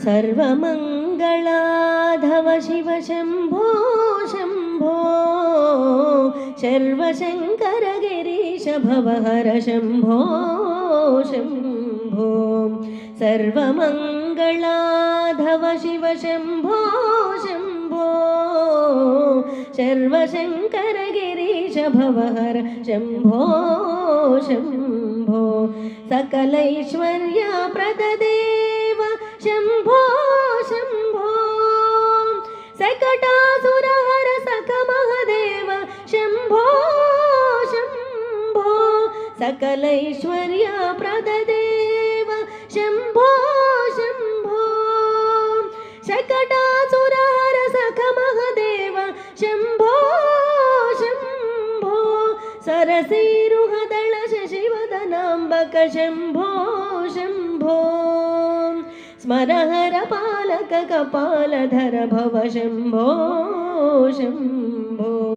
सर्वमङ्गलाधव शिव शम्भो शम्भो शर्वशङ्कर गिरीश भवहर शम्भो शम्भो सर्वमङ्गलाधव शिव शम्भो शम्भो शर्वशङ्कर गिरीश भवहर शम्भो शम्भो सकलैश्वर्या प्रददेव शम्भो शम्भो सकटासुरहर सकमहदेव शम्भो शम्भो सकलैश्वर्या प्रददेव शम्भो शम्भो सकटासुरहर सकमहदेव शम्भो शम्भो सरसीरुहदल शशिवदनाम्बक शम्भो शम्भो स्मरहर पालक कपालधर भव शम्भो शम्भो।